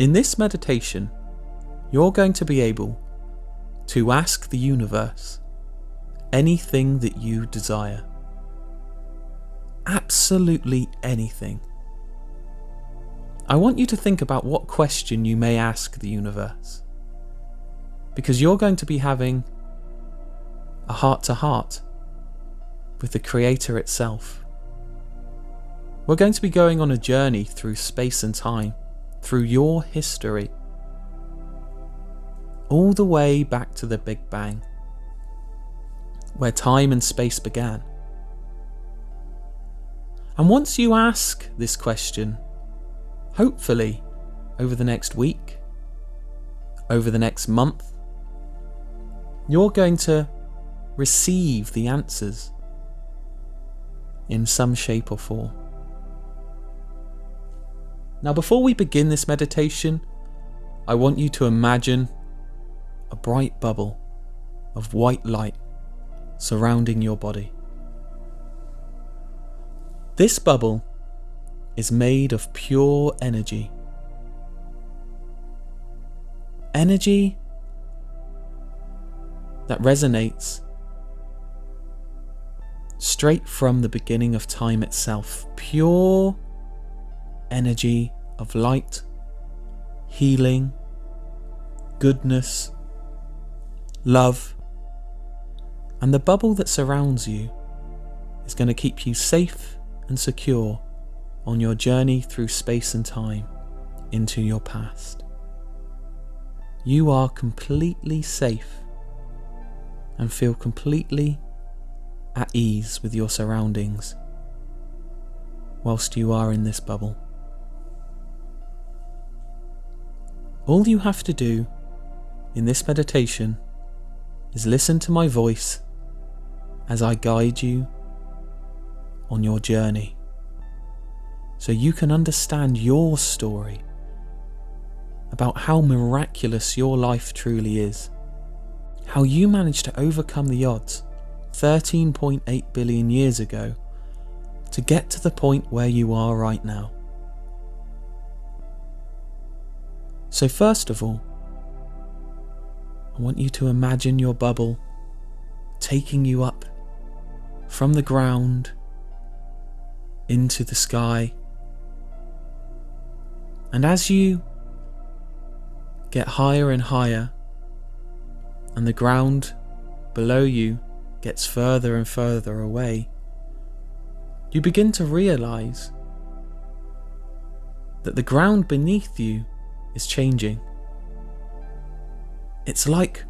In this meditation, you're going to be able to ask the universe anything that you desire. Absolutely anything. I want you to think about what question you may ask the universe, because you're going to be having a heart-to-heart with the Creator itself. We're going to be going on a journey through space and time, through your history, all the way back to the Big Bang, where time and space began. And once you ask this question, hopefully over the next week, over the next month, you're going to receive the answers in some shape or form. Now, before we begin this meditation, I want you to imagine a bright bubble of white light surrounding your body. This bubble is made of pure energy. Energy that resonates straight from the beginning of time itself. Pure energy of light, healing, goodness, love. And the bubble that surrounds you is going to keep you safe and secure on your journey through space and time into your past. You are completely safe and feel completely at ease with your surroundings whilst you are in this bubble. All you have to do in this meditation is listen to my voice as I guide you on your journey, so you can understand your story about how miraculous your life truly is, how you managed to overcome the odds 13.8 billion years ago to get to the point where you are right now. So first of all, I want you to imagine your bubble taking you up from the ground into the sky. And as you get higher and higher, and the ground below you gets further and further away, you begin to realize that the ground beneath you is changing. It's like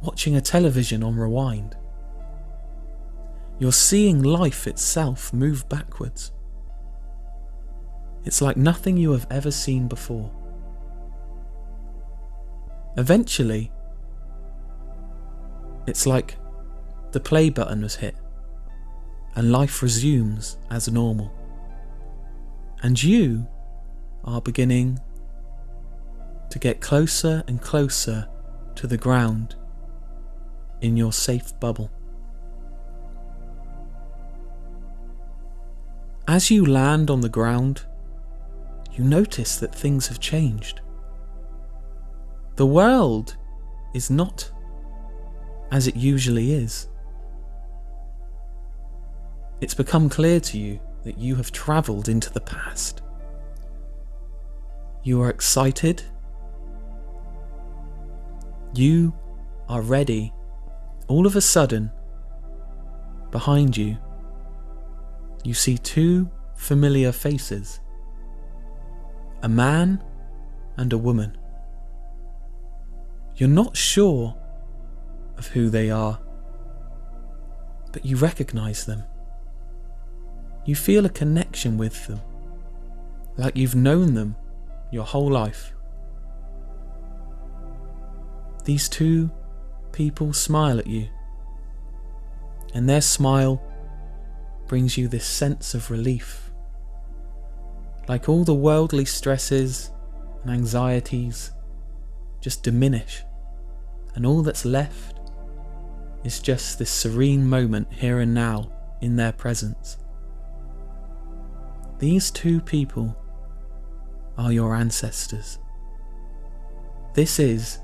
watching a television on rewind. You're seeing life itself move backwards. It's like nothing you have ever seen before. Eventually, it's like the play button was hit and life resumes as normal. And you are beginning to get closer and closer to the ground in your safe bubble. As you land on the ground, you notice that things have changed. The world is not as it usually is. It's become clear to you that you have travelled into the past. You are excited. You are ready. All of a sudden, behind you, you see two familiar faces. A man and a woman. You're not sure of who they are, but you recognize them. You feel a connection with them, like you've known them your whole life. These two people smile at you, and their smile brings you this sense of relief, like all the worldly stresses and anxieties just diminish, and all that's left is just this serene moment here and now in their presence. These two people are your ancestors. this is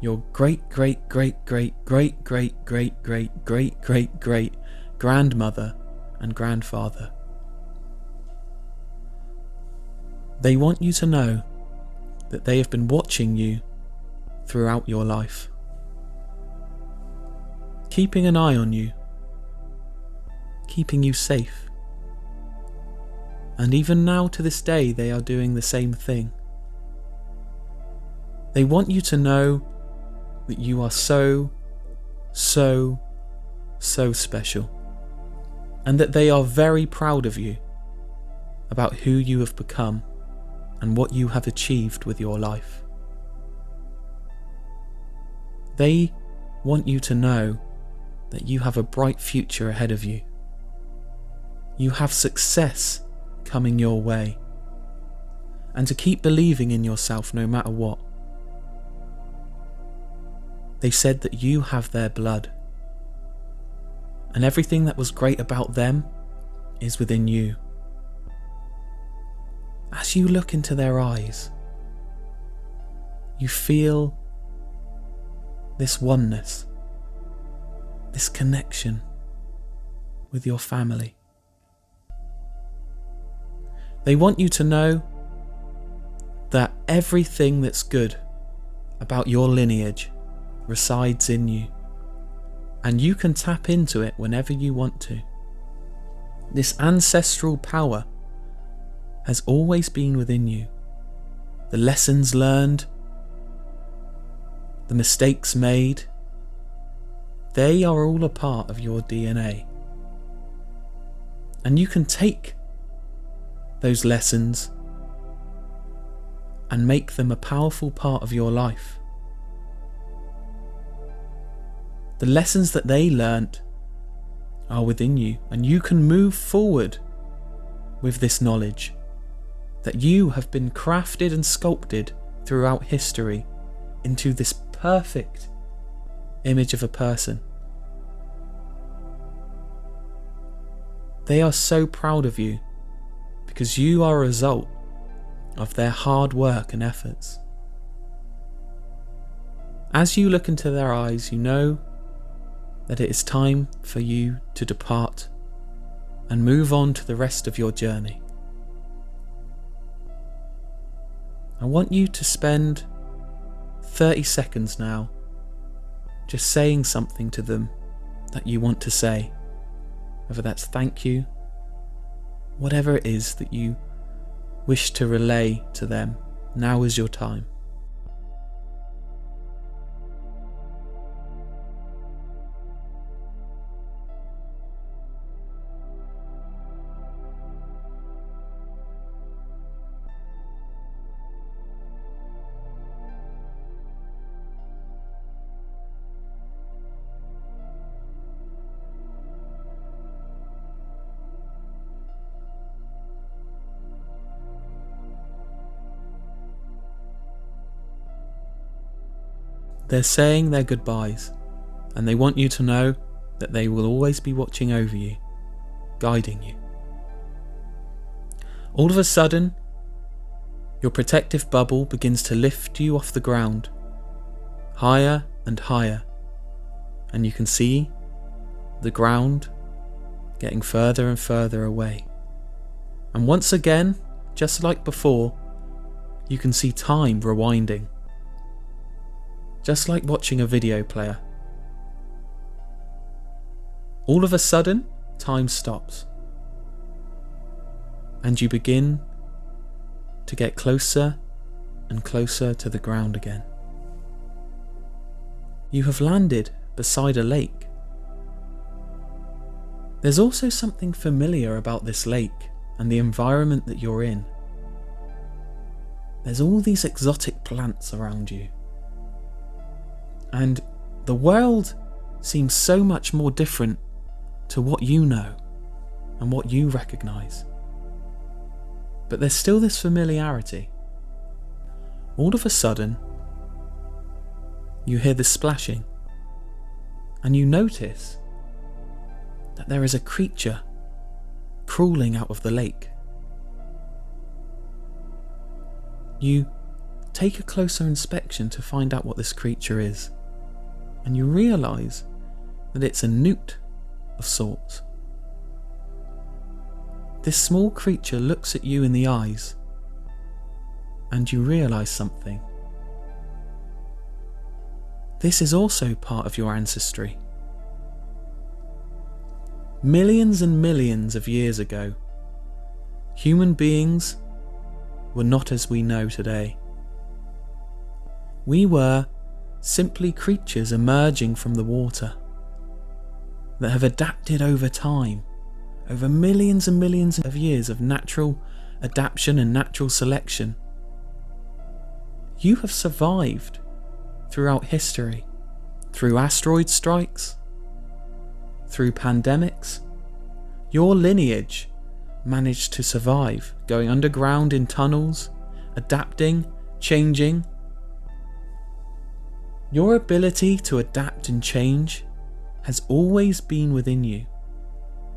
your great great great great great great great great great great great grandmother and grandfather. They want you to know that they have been watching you throughout your life, keeping an eye on you, keeping you safe. And even now to this day they are doing the same thing. They want you to know that you are so special, and that they are very proud of you about who you have become and what you have achieved with your life. They want you to know that you have a bright future ahead of you. You have success coming your way, and to keep believing in yourself no matter what. They said that you have their blood, and everything that was great about them is within you. As you look into their eyes, you feel this oneness, this connection with your family. They want you to know that everything that's good about your lineage resides in you, and you can tap into it whenever you want to. This ancestral power has always been within you. The lessons learned, the mistakes made, they are all a part of your DNA. And you can take those lessons and make them a powerful part of your life. The lessons that they learnt are within you, and you can move forward with this knowledge that you have been crafted and sculpted throughout history into this perfect image of a person. They are so proud of you because you are a result of their hard work and efforts. As you look into their eyes, you know that it is time for you to depart and move on to the rest of your journey. I want you to spend 30 seconds now just saying something to them that you want to say, whether that's thank you, whatever it is that you wish to relay to them. Now is your time. They're saying their goodbyes, and they want you to know that they will always be watching over you, guiding you. All of a sudden, your protective bubble begins to lift you off the ground, higher and higher, and you can see the ground getting further and further away. And once again, just like before, you can see time rewinding, just like watching a video player. All of a sudden, time stops, and you begin to get closer and closer to the ground again. You have landed beside a lake. There's also something familiar about this lake and the environment that you're in. There's all these exotic plants around you. And the world seems so much more different to what you know and what you recognise. But there's still this familiarity. All of a sudden, you hear the splashing, and you notice that there is a creature crawling out of the lake. You take a closer inspection to find out what this creature is, and you realise that it's a newt of sorts. This small creature looks at you in the eyes, and you realise something. This is also part of your ancestry. Millions and millions of years ago, human beings were not as we know today. We were simply creatures emerging from the water that have adapted over time, over millions and millions of years of natural adaptation and natural selection. You have survived throughout history, through asteroid strikes, through pandemics. Your lineage managed to survive, going underground in tunnels, adapting, changing. Your ability to adapt and change has always been within you.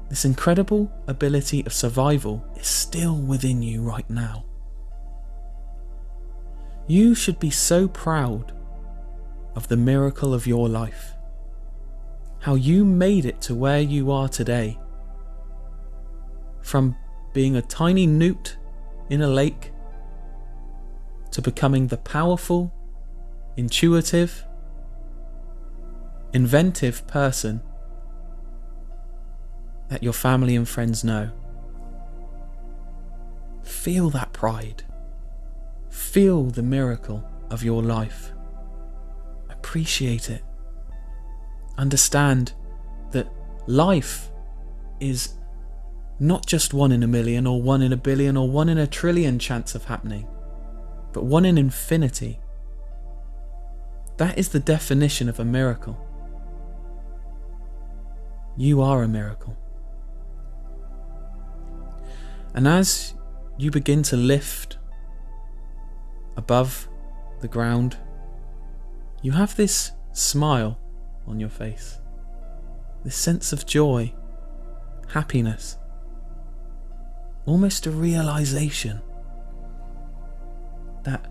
This incredible ability of survival is still within you right now. You should be so proud of the miracle of your life, how you made it to where you are today, from being a tiny newt in a lake to becoming the powerful, intuitive, inventive person that your family and friends know. Feel that pride. Feel the miracle of your life. Appreciate it. Understand that life is not just 1 in a million or 1 in a billion or 1 in a trillion chance of happening, but 1 in infinity. That is the definition of a miracle. You are a miracle. And as you begin to lift above the ground, you have this smile on your face, this sense of joy, happiness, almost a realization that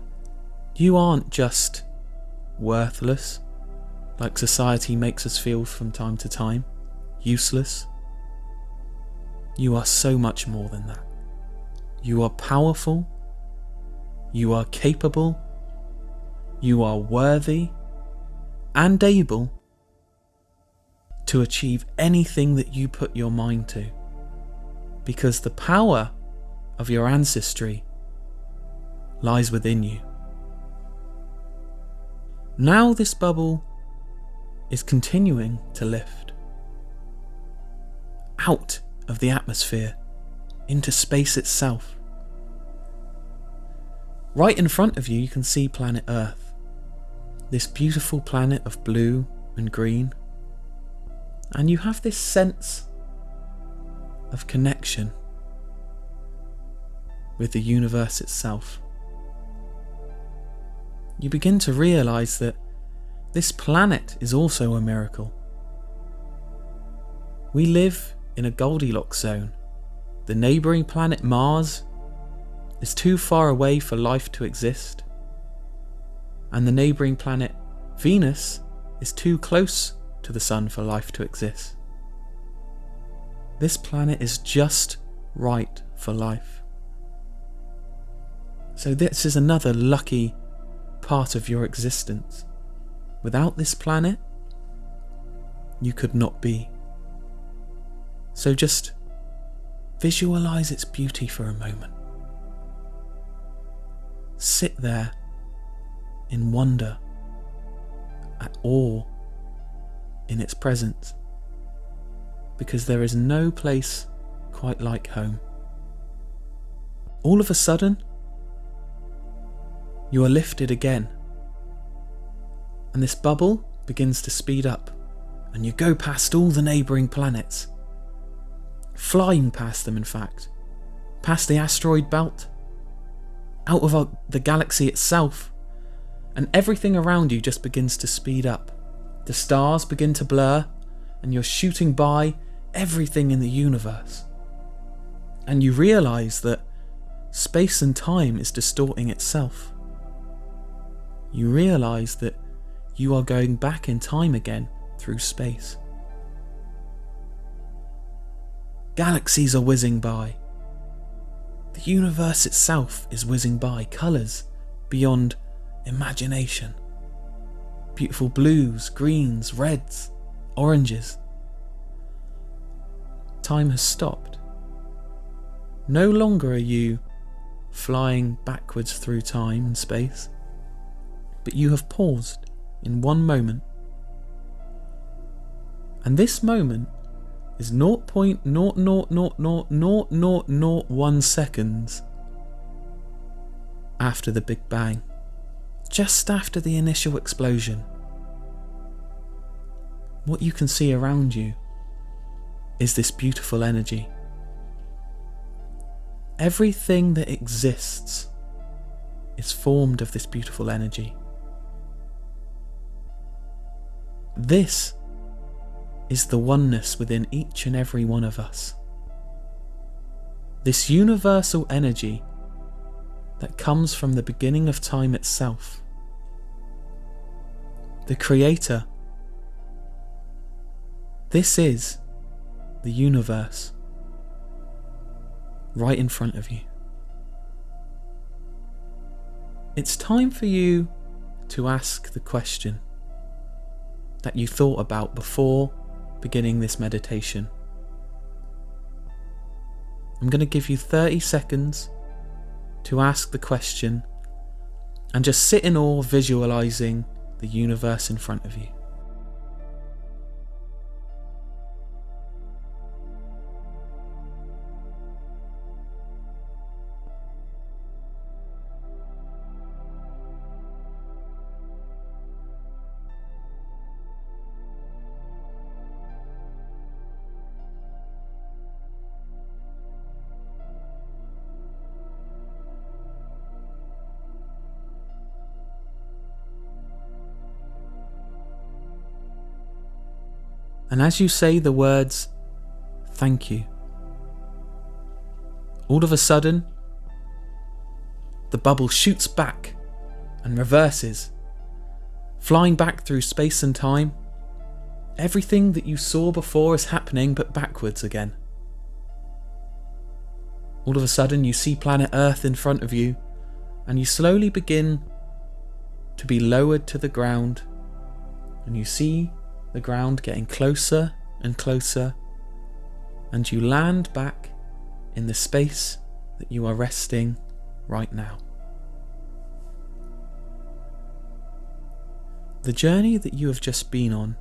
you aren't just worthless, like society makes us feel from time to time, useless. You are so much more than that. You are powerful, you are capable, you are worthy and able to achieve anything that you put your mind to, because the power of your ancestry lies within you. Now this bubble is continuing to lift out of the atmosphere into space itself. Right in front of you, you can see planet Earth, this beautiful planet of blue and green, and you have this sense of connection with the universe itself. You begin to realize that this planet is also a miracle. We live in a Goldilocks zone. The neighbouring planet Mars is too far away for life to exist, and the neighbouring planet Venus is too close to the Sun for life to exist. This planet is just right for life. So this is another lucky part of your existence. Without this planet, you could not be. So just visualize its beauty for a moment. Sit there in wonder, at awe in its presence, because there is no place quite like home. All of a sudden, you are lifted again, and this bubble begins to speed up, and you go past all the neighbouring planets, flying past them in fact, past the asteroid belt, out of the galaxy itself, and everything around you just begins to speed up. The stars begin to blur, and you're shooting by everything in the universe. And you realise that space and time is distorting itself. you realise that you are going back in time again through space. Galaxies are whizzing by. The universe itself is whizzing by, colours beyond imagination. Beautiful blues, greens, reds, oranges. Time has stopped. No longer are you flying backwards through time and space, but you have paused in one moment. And this moment is 0.0000001 seconds after the Big Bang, just after the initial explosion. What you can see around you is this beautiful energy. Everything that exists is formed of this beautiful energy. This is the oneness within each and every one of us. This universal energy that comes from the beginning of time itself. The Creator. This is the universe right in front of you. It's time for you to ask the question that you thought about before beginning this meditation. I'm going to give you 30 seconds to ask the question and just sit in awe, visualizing the universe in front of you. And as you say the words, thank you, all of a sudden, the bubble shoots back and reverses, flying back through space and time. Everything that you saw before is happening, but backwards again. All of a sudden, you see planet Earth in front of you, and you slowly begin to be lowered to the ground, and you see the ground getting closer and closer, and you land back in the space that you are resting right now. The journey that you have just been on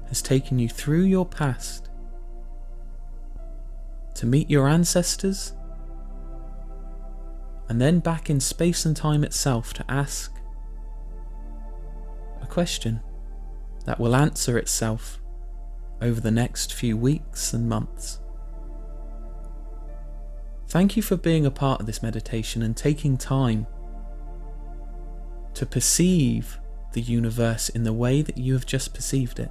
has taken you through your past to meet your ancestors, and then back in space and time itself to ask a question that will answer itself over the next few weeks and months. Thank you for being a part of this meditation and taking time to perceive the universe in the way that you have just perceived it.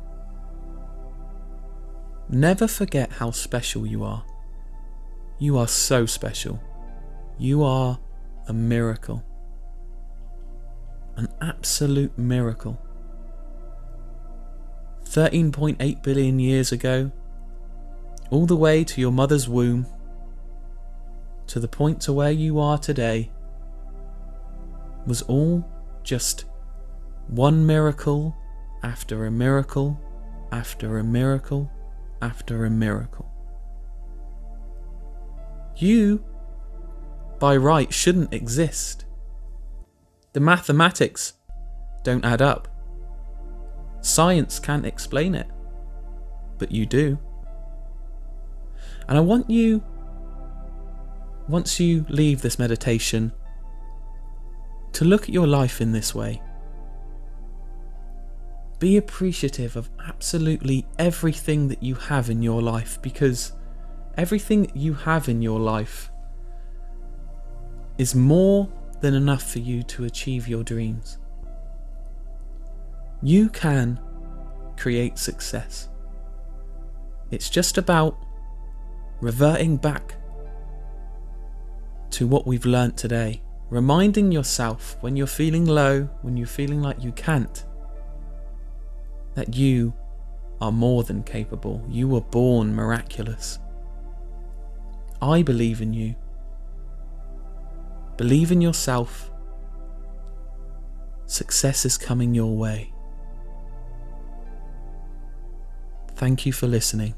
Never forget how special you are. You are so special. You are a miracle. An absolute miracle. 13.8 billion years ago, all the way to your mother's womb, to the point to where you are today, was all just one miracle after a miracle after a miracle after a miracle. You, by right, shouldn't exist. The mathematics don't add up. Science can't explain it, but you do. And I want you, once you leave this meditation, to look at your life in this way. Be appreciative of absolutely everything that you have in your life, because everything that you have in your life is more than enough for you to achieve your dreams. You can create success. It's just about reverting back to what we've learnt today reminding yourself when you're feeling low, when you're feeling like you can't, that you are more than capable. You were born miraculous. I believe in you. Believe in yourself. Success is coming your way. Thank you for listening.